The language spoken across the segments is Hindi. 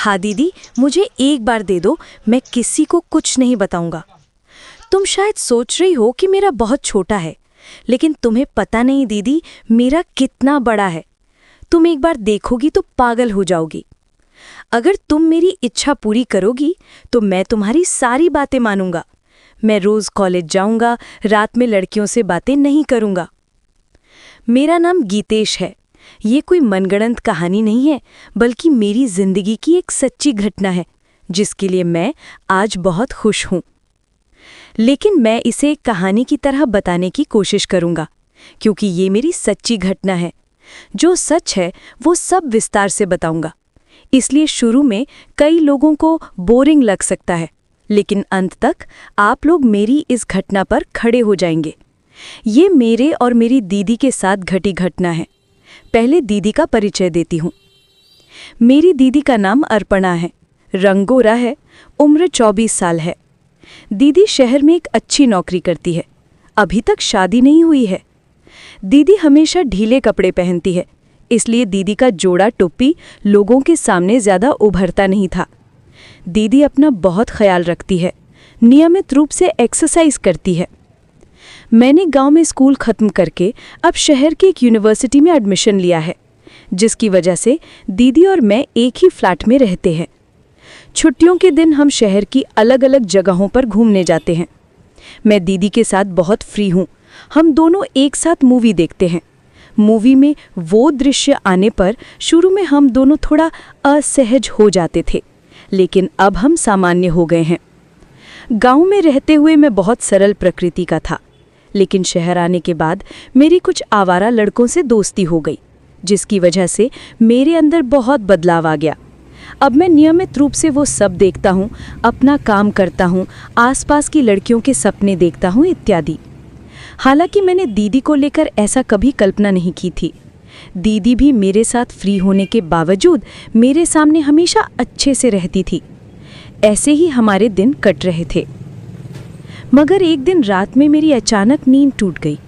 हाँ दीदी, मुझे एक बार दे दो, मैं किसी को कुछ नहीं बताऊंगा। तुम शायद सोच रही हो कि मेरा बहुत छोटा है, लेकिन तुम्हें पता नहीं दीदी मेरा कितना बड़ा है। तुम एक बार देखोगी तो पागल हो जाओगी। अगर तुम मेरी इच्छा पूरी करोगी तो मैं तुम्हारी सारी बातें मानूंगा। मैं रोज कॉलेज जाऊंगा, रात में लड़कियों से बातें नहीं करूंगा। मेरा नाम गीतेश है। ये कोई मनगढ़ंत कहानी नहीं है, बल्कि मेरी जिंदगी की एक सच्ची घटना है, जिसके लिए मैं आज बहुत खुश हूं। लेकिन मैं इसे एक कहानी की तरह बताने की कोशिश करूंगा, क्योंकि ये मेरी सच्ची घटना है। जो सच है वो सब विस्तार से बताऊंगा। इसलिए शुरू में कई लोगों को बोरिंग लग सकता है, लेकिन अंत तक आप लोग मेरी इस घटना पर खड़े हो जाएंगे। ये मेरे और मेरी दीदी के साथ घटी घटना है। पहले दीदी का परिचय देती हूँ। मेरी दीदी का नाम अर्पणा है, रंग गोरा है, उम्र 24 साल है। दीदी शहर में एक अच्छी नौकरी करती है। अभी तक शादी नहीं हुई है। दीदी हमेशा ढीले कपड़े पहनती है, इसलिए दीदी का जोड़ा टोपी लोगों के सामने ज़्यादा उभरता नहीं था। दीदी अपना बहुत ख्याल रखती है, नियमित रूप से एक्सरसाइज करती है। मैंने गांव में स्कूल खत्म करके अब शहर की एक यूनिवर्सिटी में एडमिशन लिया है, जिसकी वजह से दीदी और मैं एक ही फ्लैट में रहते हैं। छुट्टियों के दिन हम शहर की अलग अलग जगहों पर घूमने जाते हैं। मैं दीदी के साथ बहुत फ्री हूँ। हम दोनों एक साथ मूवी देखते हैं। मूवी में वो दृश्य आने पर शुरू में हम दोनों थोड़ा असहज हो जाते थे, लेकिन अब हम सामान्य हो गए हैं। गांव में रहते हुए मैं बहुत सरल प्रकृति का था, लेकिन शहर आने के बाद मेरी कुछ आवारा लड़कों से दोस्ती हो गई, जिसकी वजह से मेरे अंदर बहुत बदलाव आ गया। अब मैं नियमित रूप से वो सब देखता हूँ, अपना काम करता हूँ, आसपास की लड़कियों के सपने देखता हूँ इत्यादि। हालांकि मैंने दीदी को लेकर ऐसा कभी कल्पना नहीं की थी। दीदी भी मेरे साथ फ्री होने के बावजूद मेरे सामने हमेशा अच्छे से रहती थी। ऐसे ही हमारे दिन कट रहे थे। मगर एक दिन रात में मेरी अचानक नींद टूट गई।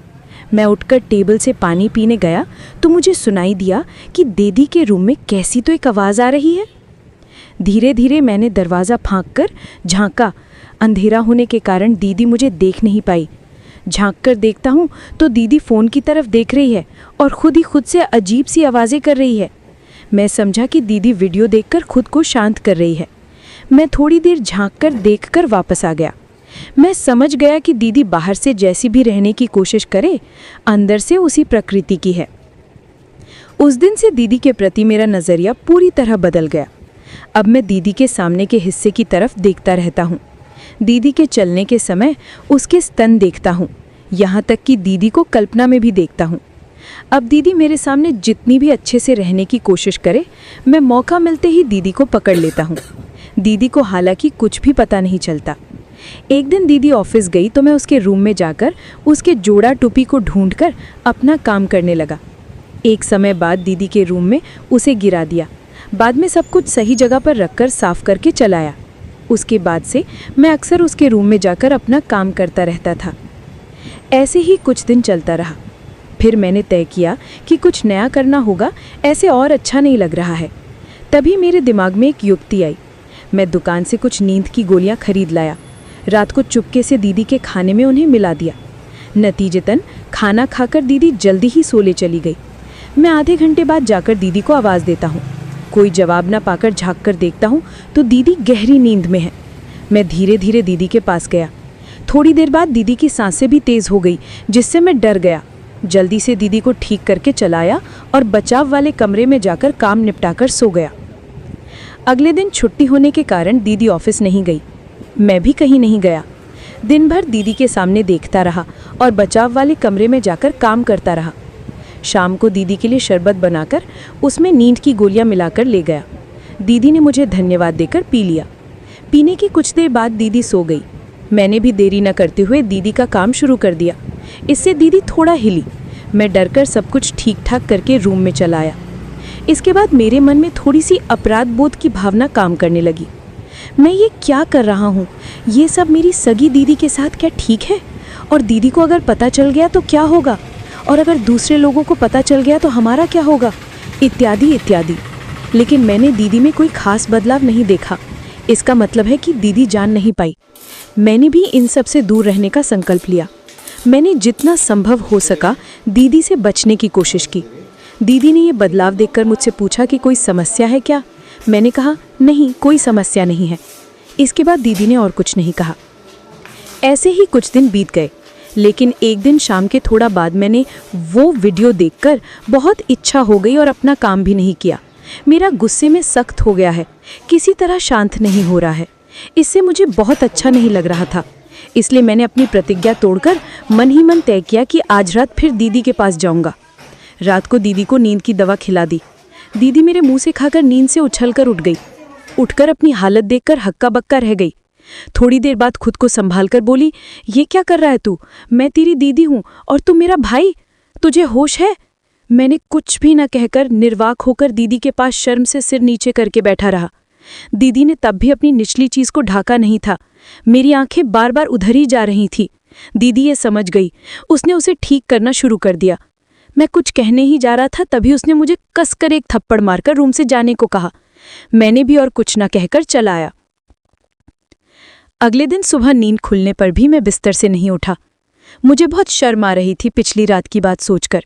मैं उठकर टेबल से पानी पीने गया तो मुझे सुनाई दिया कि दीदी के रूम में कैसी तो एक आवाज़ आ रही है। धीरे धीरे मैंने दरवाज़ा फांककर झांका। अंधेरा होने के कारण दीदी मुझे देख नहीं पाई। झांककर देखता हूँ तो दीदी फ़ोन की तरफ देख रही है और खुद ही खुद से अजीब सी आवाज़ें कर रही है। मैं समझा कि दीदी वीडियो देखकर खुद को शांत कर रही है। मैं थोड़ी देर झांककर देखकर वापस आ गया। मैं समझ गया कि दीदी बाहर से जैसी भी रहने की कोशिश करे, अंदर से उसी प्रकृति की है। उस दिन से दीदी के प्रति मेरा नज़रिया पूरी तरह बदल गया। अब मैं दीदी के सामने के हिस्से की तरफ देखता रहता हूँ। दीदी के चलने के समय उसके स्तन देखता हूँ, यहाँ तक कि दीदी को कल्पना में भी देखता हूँ। अब दीदी मेरे सामने जितनी भी अच्छे से रहने की कोशिश करे, मैं मौका मिलते ही दीदी को पकड़ लेता हूँ। दीदी को हालांकि कुछ भी पता नहीं चलता। एक दिन दीदी ऑफिस गई तो मैं उसके रूम में जाकर उसके जोड़ा टोपी को ढूंढकर अपना काम करने लगा। एक समय बाद दीदी के रूम में उसे गिरा दिया। बाद में सब कुछ सही जगह पर रखकर साफ करके चलाया। उसके बाद से मैं अक्सर उसके रूम में जाकर अपना काम करता रहता था। ऐसे ही कुछ दिन चलता रहा। फिर मैंने तय किया कि कुछ नया करना होगा, ऐसे और अच्छा नहीं लग रहा है। तभी मेरे दिमाग में एक युक्ति आई। मैं दुकान से कुछ नींद की गोलियां खरीद लाया। रात को चुपके से दीदी के खाने में उन्हें मिला दिया। नतीजतन खाना खाकर दीदी जल्दी ही सोने चली गई। मैं आधे घंटे बाद जाकर दीदी को आवाज़ देता हूँ। कोई जवाब न पाकर झाँक कर देखता हूँ तो दीदी गहरी नींद में है। मैं धीरे धीरे दीदी के पास गया। थोड़ी देर बाद दीदी की सांसें भी तेज़ हो गई, जिससे मैं डर गया। जल्दी से दीदी को ठीक करके चलाया और बचाव वाले कमरे में जाकर काम निपटाकर सो गया। अगले दिन छुट्टी होने के कारण दीदी ऑफिस नहीं गई। मैं भी कहीं नहीं गया। दिन भर दीदी के सामने देखता रहा और बचाव वाले कमरे में जाकर काम करता रहा। शाम को दीदी के लिए शरबत बनाकर उसमें नींद की गोलियां मिलाकर ले गया। दीदी ने मुझे धन्यवाद देकर पी लिया। पीने की कुछ देर बाद दीदी सो गई। मैंने भी देरी न करते हुए दीदी का काम शुरू कर दिया। इससे दीदी थोड़ा हिली। मैं डरकर सब कुछ ठीक ठाक करके रूम में चला आया। इसके बाद मेरे मन में थोड़ी सी अपराध बोध की भावना काम करने लगी। मैं ये क्या कर रहा हूँ? ये सब मेरी सगी दीदी के साथ क्या ठीक है? और दीदी को अगर पता चल गया तो क्या होगा? और अगर दूसरे लोगों को पता चल गया तो हमारा क्या होगा? इत्यादि इत्यादि। लेकिन मैंने दीदी में कोई खास बदलाव नहीं देखा। इसका मतलब है कि दीदी जान नहीं पाई। मैंने भी इन सब से दूर रहने का संकल्प लिया। मैंने जितना संभव हो सका दीदी से बचने की कोशिश की। दीदी ने ये बदलाव देखकर मुझसे पूछा कि कोई समस्या है क्या। मैंने कहा नहीं, कोई समस्या नहीं है। इसके बाद दीदी ने और कुछ नहीं कहा। ऐसे ही कुछ दिन बीत गए, लेकिन एक दिन शाम के थोड़ा बाद मैंने वो वीडियो देखकर बहुत इच्छा हो गई और अपना काम भी नहीं किया। मेरा गुस्से में सख्त हो गया है, किसी तरह शांत नहीं हो रहा है। इससे मुझे बहुत अच्छा नहीं लग रहा था। इसलिए मैंने अपनी प्रतिज्ञा तोड़कर मन ही मन तय किया कि आज रात फिर दीदी के पास जाऊंगा। रात को दीदी को नींद की दवा खिला दी। दीदी मेरे मुंह से खाकर नींद से उछलकर उठ गई। उठकर अपनी हालत देखकर हक्का बक्का रह गई। थोड़ी देर बाद खुद को संभालकर बोली, ये क्या कर रहा है तू? मैं तेरी दीदी हूँ और तू मेरा भाई। तुझे होश है? मैंने कुछ भी न कहकर निर्वाक होकर दीदी के पास शर्म से सिर नीचे करके बैठा रहा। दीदी ने तब भी अपनी निचली चीज को ढाका नहीं था। मेरी आंखें बार बार उधर ही जा रही थी। दीदी ये समझ गई। उसने उसे ठीक करना शुरू कर दिया। मैं कुछ कहने ही जा रहा था, तभी उसने मुझे कसकर एक थप्पड़ मारकर रूम से जाने को कहा। मैंने भी और कुछ न कहकर चला आया। अगले दिन सुबह नींद खुलने पर भी मैं बिस्तर से नहीं उठा। मुझे बहुत शर्म आ रही थी पिछली रात की बात सोचकर।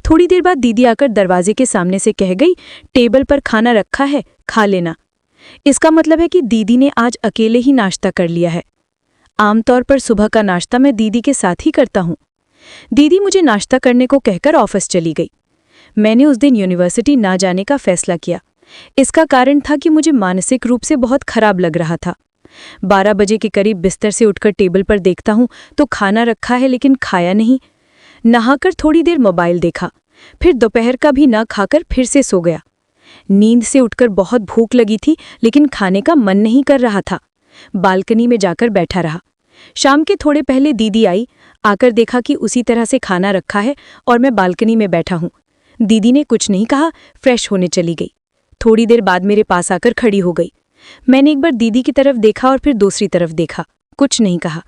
थोड़ी देर बाद दीदी आकर दरवाजे के सामने से कह गई, टेबल पर खाना रखा है, खा लेना। इसका मतलब है कि दीदी ने आज अकेले ही नाश्ता कर लिया है। आमतौर पर सुबह का नाश्ता मैं दीदी के साथ ही करता हूँ। दीदी मुझे नाश्ता करने को कहकर ऑफिस चली गई। मैंने उस दिन यूनिवर्सिटी ना जाने का फैसला किया। इसका कारण था कि मुझे मानसिक रूप से बहुत खराब लग रहा था। 12 बजे के करीब बिस्तर से उठकर टेबल पर देखता हूँ तो खाना रखा है, लेकिन खाया नहीं। नहाकर थोड़ी देर मोबाइल देखा, फिर दोपहर का भी ना खाकर फिर से सो गया। नींद से उठकर बहुत भूख लगी थी, लेकिन खाने का मन नहीं कर रहा था। बालकनी में जाकर बैठा रहा। शाम के थोड़े पहले दीदी आई। आकर देखा कि उसी तरह से खाना रखा है और मैं बालकनी में बैठा हूँ। दीदी ने कुछ नहीं कहा, फ्रेश होने चली गई। थोड़ी देर बाद मेरे पास आकर खड़ी हो गई। मैंने एक बार दीदी की तरफ देखा और फिर दूसरी तरफ देखा, कुछ नहीं कहा।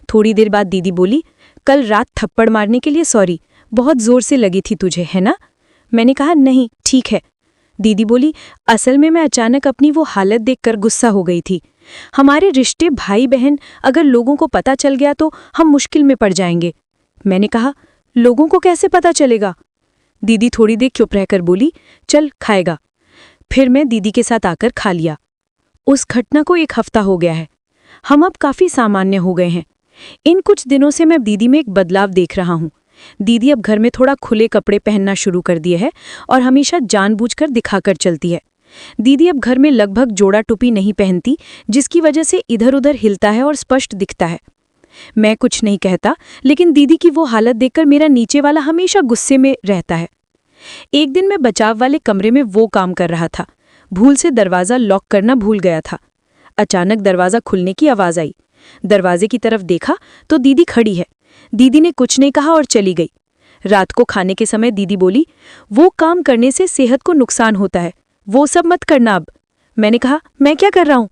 थोड़ी देर बाद दीदी बोली, कल रात थप्पड़ मारने के लिए सॉरी, बहुत जोर से लगी थी तुझे, है ना? मैंने कहा नहीं, ठीक है। दीदी बोली, असल में मैं अचानक अपनी वो हालत देखकर गुस्सा हो गई थी। हमारे रिश्ते भाई बहन अगर लोगों को पता चल गया तो हम मुश्किल में पड़ जाएंगे। मैंने कहा, लोगों को कैसे पता चलेगा? दीदी थोड़ी देर चुप रहकर बोली, चल खाएगा। फिर मैं दीदी के साथ आकर खा लिया। उस घटना को 1 हफ्ता हो गया है। हम अब काफी सामान्य हो गए हैं। इन कुछ दिनों से मैं दीदी में एक बदलाव देख रहा हूँ। दीदी अब घर में थोड़ा खुले कपड़े पहनना शुरू कर दिए है और हमेशा जानबूझकर दिखाकर चलती है। दीदी अब घर में लगभग जोड़ा टोपी नहीं पहनती, जिसकी वजह से इधर उधर हिलता है और स्पष्ट दिखता है। मैं कुछ नहीं कहता, लेकिन दीदी की वो हालत देखकर मेरा नीचे वाला हमेशा गुस्से में रहता है। एक दिन मैं बचाव वाले कमरे में वो काम कर रहा था। भूल से दरवाज़ा लॉक करना भूल गया था। अचानक दरवाज़ा खुलने की आवाज़ आई। दरवाजे की तरफ देखा तो दीदी खड़ी है। दीदी ने कुछ नहीं कहा और चली गई। रात को खाने के समय दीदी बोली, वो काम करने से सेहत को नुकसान होता है, वो सब मत करना अब। मैंने कहा, मैं क्या कर रहा हूँ?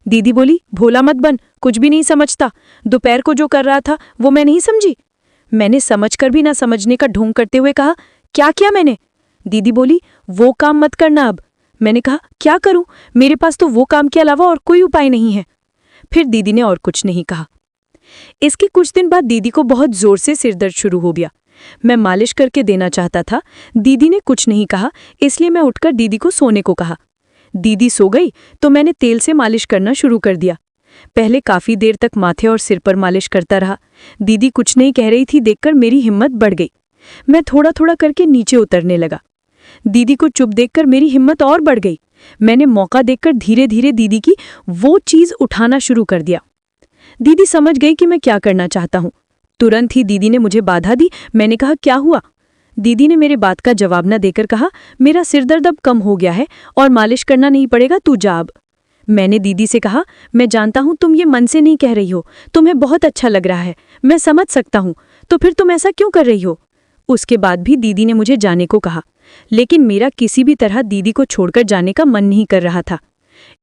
दीदी बोली, भोला मत बन, कुछ भी नहीं समझता। दोपहर को जो कर रहा था वो मैं नहीं समझी। मैंने समझकर भी ना समझने का ढोंग करते हुए कहा, क्या किया मैंने? दीदी बोली, वो काम मत करना अब। मैंने कहा, क्या करूं? मेरे पास तो वो काम के अलावा और कोई उपाय नहीं है। फिर दीदी ने और कुछ नहीं कहा। इसके कुछ दिन बाद दीदी को बहुत जोर से सिरदर्द शुरू हो गया। मैं मालिश करके देना चाहता था। दीदी ने कुछ नहीं कहा, इसलिए मैं उठकर दीदी को सोने को कहा। दीदी सो गई तो मैंने तेल से मालिश करना शुरू कर दिया। पहले काफी देर तक माथे और सिर पर मालिश करता रहा। दीदी कुछ नहीं कह रही थी देखकर मेरी हिम्मत बढ़ गई। मैं थोड़ा थोड़ा करके नीचे उतरने लगा। दीदी को चुप देखकर मेरी हिम्मत और बढ़ गई। मैंने मौका देखकर धीरे धीरे दीदी की वो चीज उठाना शुरू कर दिया। दीदी समझ गई कि मैं क्या करना चाहता हूँ। तुरंत ही दीदी ने मुझे बाधा दी। मैंने कहा, क्या हुआ? दीदी ने मेरे बात का जवाब न देकर कहा, मेरा सिरदर्द अब कम हो गया है और मालिश करना नहीं पड़ेगा, तू जा अब। मैंने दीदी से कहा, मैं जानता हूँ तुम ये मन से नहीं कह रही हो, तुम्हें बहुत अच्छा लग रहा है, मैं समझ सकता हूँ, तो फिर तुम ऐसा क्यों कर रही हो? उसके बाद भी दीदी ने मुझे जाने को कहा, लेकिन मेरा किसी भी तरह दीदी को छोड़कर जाने का मन नहीं कर रहा था।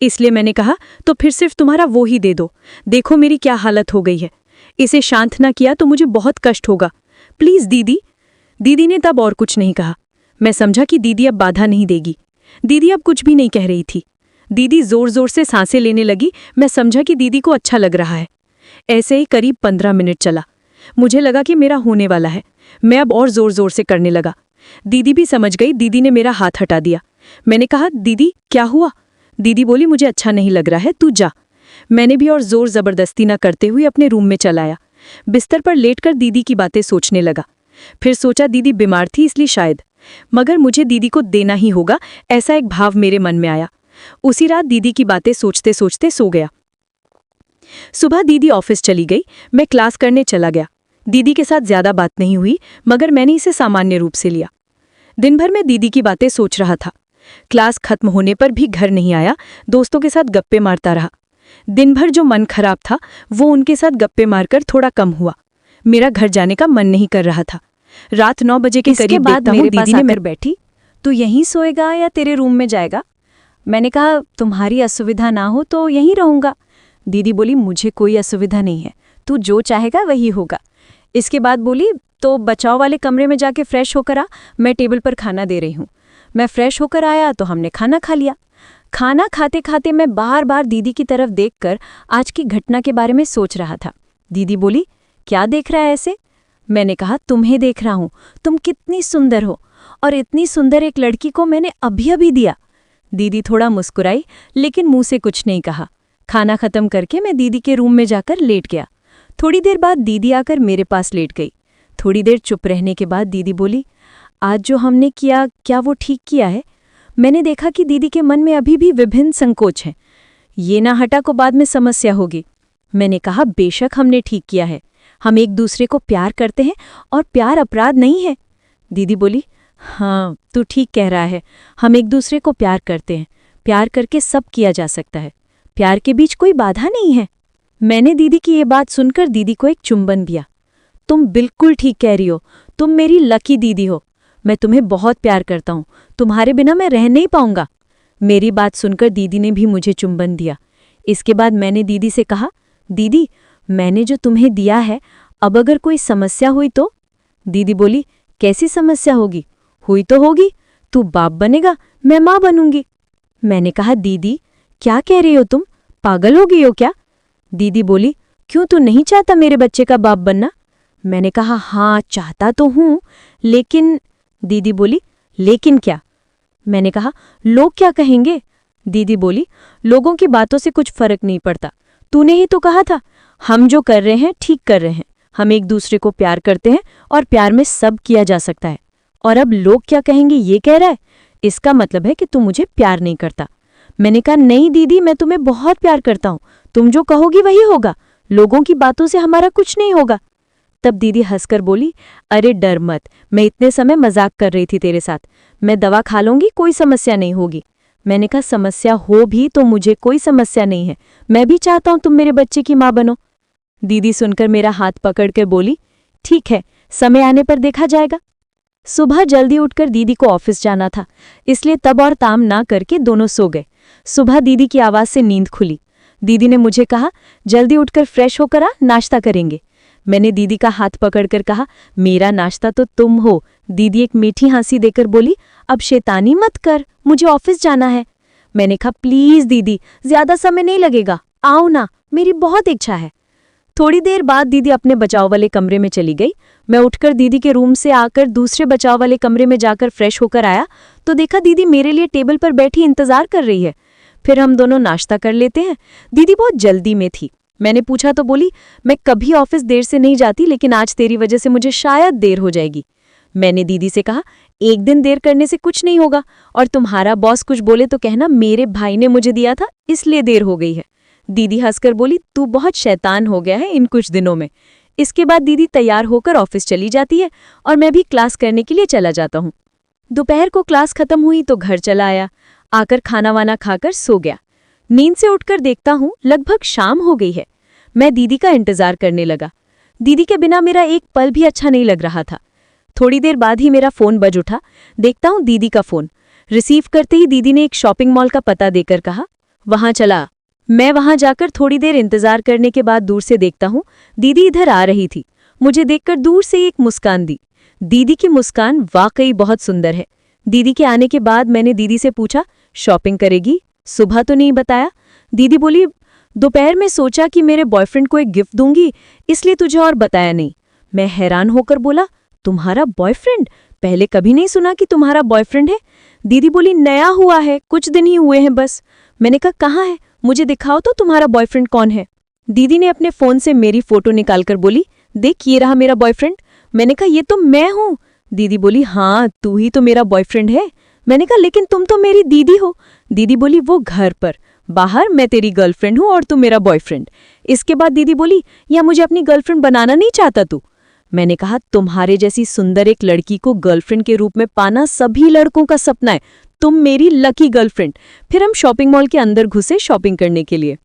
इसलिए मैंने कहा, तो फिर सिर्फ तुम्हारा वो ही दे दो। देखो मेरी क्या हालत हो गई है। इसे शांत ना किया तो मुझे बहुत कष्ट होगा। प्लीज दीदी। दीदी ने तब और कुछ नहीं कहा। मैं समझा कि दीदी अब बाधा नहीं देगी। दीदी अब कुछ भी नहीं कह रही थी। दीदी जोर जोर से सांसें लेने लगी। मैं समझा कि दीदी को अच्छा लग रहा है। ऐसे ही करीब 15 मिनट चला। मुझे लगा कि मेरा होने वाला है। मैं अब और जोर जोर से करने लगा। दीदी भी समझ गई। दीदी ने मेरा हाथ हटा दिया। मैंने कहा, दीदी क्या हुआ? दीदी बोली, मुझे अच्छा नहीं लग रहा है, तू जा। मैंने भी और जोर जबरदस्ती न करते हुए अपने रूम में चला आया। बिस्तर पर लेटकर दीदी की बातें सोचने लगा। फिर सोचा दीदी बीमार थी इसलिए शायद, मगर मुझे दीदी को देना ही होगा, ऐसा एक भाव मेरे मन में आया। उसी रात दीदी की बातें सोचते सोचते सो गया। सुबह दीदी ऑफिस चली गई। मैं क्लास करने चला गया। दीदी के साथ ज्यादा बात नहीं हुई, मगर मैंने इसे सामान्य रूप से लिया। दिन भर मैं दीदी की बातें सोच रहा था। क्लास खत्म होने पर भी घर नहीं आया। दोस्तों के साथ गप्पे मारता रहा। दिन भर जो मन खराब था वो उनके साथ गप्पे मारकर थोड़ा कम हुआ। मेरा घर जाने का मन नहीं कर रहा था। रात 9 बजे के करीब देखता हूं दीदी ने मेरे बैठी, तू यहीं सोएगा या तेरे रूम में जाएगा? मैंने कहा, तुम्हारी असुविधा ना हो तो यहीं रहूंगा। दीदी बोली, मुझे कोई असुविधा नहीं है, तू जो चाहेगा वही होगा। इसके बाद बोली, तो बचाव वाले कमरे में जाके फ्रेश होकर आ, मैं टेबल पर खाना दे रही हूँ। मैं फ्रेश होकर आया तो हमने खाना खा लिया। खाना खाते खाते मैं बार बार दीदी की तरफ देखकर आज की घटना के बारे में सोच रहा था। दीदी बोली, क्या देख रहा है ऐसे? मैंने कहा, तुम्हें देख रहा हूं, तुम कितनी सुंदर हो, और इतनी सुंदर एक लड़की को मैंने अभी अभी दिया। दीदी थोड़ा मुस्कुराई, लेकिन मुंह से कुछ नहीं कहा। खाना खत्म करके मैं दीदी के रूम में जाकर लेट गया। थोड़ी देर बाद दीदी आकर मेरे पास लेट गई। थोड़ी देर चुप रहने के बाद दीदी बोली, आज जो हमने किया, क्या वो ठीक किया है? मैंने देखा कि दीदी के मन में अभी भी विभिन्न संकोच हैं। ये ना हटा को बाद में समस्या होगी। मैंने कहा, बेशक हमने ठीक किया है। हम एक दूसरे को प्यार करते हैं और प्यार अपराध नहीं है। दीदी बोली, हाँ तू ठीक कह रहा है, हम एक दूसरे को प्यार करते हैं। प्यार करके सब किया जा सकता है। प्यार के बीच कोई बाधा नहीं है। मैंने दीदी की ये बात सुनकर दीदी को एक चुंबन दिया। तुम बिल्कुल ठीक कह रही हो, तुम मेरी लकी दीदी हो। मैं तुम्हें बहुत प्यार करता हूँ, तुम्हारे बिना मैं रह नहीं पाऊंगा। मेरी बात सुनकर दीदी ने भी मुझे चुंबन दिया। इसके बाद मैंने दीदी से कहा, दीदी मैंने जो तुम्हें दिया है, अब अगर कोई समस्या हुई तो? दीदी बोली, कैसी समस्या होगी? हुई तो होगी, तू बाप बनेगा, मैं माँ बनूंगी। मैंने कहा, दीदी क्या कह रही हो तुम, पागल हो गई हो क्या? दीदी बोली, क्यों तू नहीं चाहता मेरे बच्चे का बाप बनना? मैंने कहा, हाँ चाहता तो हूँ, लेकिन। दीदी बोली, लेकिन क्या? मैंने कहा, लोग क्या कहेंगे? दीदी बोली, लोगों की बातों से कुछ फर्क नहीं पड़ता। तूने ही तो कहा था, हम जो कर रहे हैं ठीक कर रहे हैं। हम एक दूसरे को प्यार करते हैं और प्यार में सब किया जा सकता है। और अब लोग क्या कहेंगे ये कह रहा है, इसका मतलब है कि तू मुझे प्यार नहीं करता। मैंने कहा, नहीं दीदी, मैं तुम्हें बहुत प्यार करता हूँ। तुम जो कहोगी वही होगा। लोगों की बातों से हमारा कुछ नहीं होगा। तब दीदी हंसकर बोली, अरे डर मत, मैं इतने समय मजाक कर रही थी तेरे साथ। मैं दवा खा लूंगी, कोई समस्या नहीं होगी। मैंने कहा, समस्या हो भी तो मुझे कोई समस्या नहीं है। मैं भी चाहता हूं तुम मेरे बच्चे की माँ बनो। दीदी सुनकर मेरा हाथ पकड़कर बोली, ठीक है, समय आने पर देखा जाएगा। सुबह जल्दी उठकर दीदी को ऑफिस जाना था, इसलिए तब और ताम ना करके दोनों सो गए। सुबह दीदी की आवाज से नींद खुली। दीदी ने मुझे कहा, जल्दी उठकर फ्रेश होकर आ, नाश्ता करेंगे। मैंने दीदी का हाथ पकड़कर कहा, मेरा नाश्ता तो तुम हो। दीदी एक मीठी हंसी देकर बोली, अब शैतानी मत कर, मुझे ऑफिस जाना है। मैंने कहा, प्लीज दीदी, ज्यादा समय नहीं लगेगा, आओ ना, मेरी बहुत इच्छा है। थोड़ी देर बाद दीदी अपने बचाव वाले कमरे में चली गई। मैं उठकर दीदी के रूम से आकर दूसरे बचाव वाले कमरे में जाकर फ्रेश होकर आया तो देखा दीदी मेरे लिए टेबल पर बैठी इंतजार कर रही है। फिर हम दोनों नाश्ता कर लेते हैं। दीदी बहुत जल्दी में थी। मैंने पूछा तो बोली, मैं कभी ऑफिस देर से नहीं जाती, लेकिन आज तेरी वजह से मुझे शायद देर हो जाएगी। मैंने दीदी से कहा, एक दिन देर करने से कुछ नहीं होगा, और तुम्हारा बॉस कुछ बोले तो कहना मेरे भाई ने मुझे दिया था इसलिए देर हो गई है। दीदी हंसकर बोली, तू बहुत शैतान हो गया है इन कुछ दिनों में। इसके बाद दीदी तैयार होकर ऑफिस चली जाती है और मैं भी क्लास करने के लिए चला जाता हूँ। दोपहर को क्लास खत्म हुई तो घर चला आया। आकर खाना वाना खाकर सो गया। नींद से उठकर देखता हूँ लगभग शाम हो गई है। मैं दीदी का इंतजार करने लगा। दीदी के बिना मेरा एक पल भी अच्छा नहीं लग रहा था। थोड़ी देर बाद ही मेरा फोन बज उठा। देखता हूँ दीदी का फोन। रिसीव करते ही दीदी ने एक शॉपिंग मॉल का पता देकर कहा, वहां चला। मैं वहां जाकर थोड़ी देर इंतजार करने के बाद दूर से देखता हूँ दीदी इधर आ रही थी। मुझे देखकर दूर से एक मुस्कान दी। दीदी की मुस्कान वाकई बहुत सुंदर है। दीदी के आने के बाद मैंने दीदी से पूछा, शॉपिंग करेगी? सुबह तो नहीं बताया। दीदी बोली, दोपहर में सोचा कि मेरे बॉयफ्रेंड को एक गिफ्ट दूंगी, इसलिए तुझे और बताया नहीं। मैं हैरान होकर बोला, तुम्हारा बॉयफ्रेंड? पहले कभी नहीं सुना कि तुम्हारा बॉयफ्रेंड है। दीदी बोली, नया हुआ है, कुछ दिन ही हुए हैं बस। मैंने कहा, कहाँ है, मुझे दिखाओ तो तुम्हारा बॉयफ्रेंड कौन है। दीदी ने अपने फोन से मेरी फोटो निकालकर बोली, देख ये रहा मेरा बॉयफ्रेंड। मैंने कहा, ये तो मैं हूँ। दीदी बोली, हाँ तू ही तो मेरा बॉयफ्रेंड है। मैंने कहा, लेकिन तुम तो मेरी दीदी हो। दीदी बोली, वो घर पर, बाहर मैं तेरी गर्लफ्रेंड हूँ और तू मेरा बॉयफ्रेंड। इसके बाद दीदी बोली, या मुझे अपनी गर्लफ्रेंड बनाना नहीं चाहता तू? मैंने कहा, तुम्हारे जैसी सुंदर एक लड़की को गर्लफ्रेंड के रूप में पाना सभी लड़कों का सपना है। तुम मेरी लकी गर्लफ्रेंड। फिर हम शॉपिंग मॉल के अंदर घुसे शॉपिंग करने के लिए।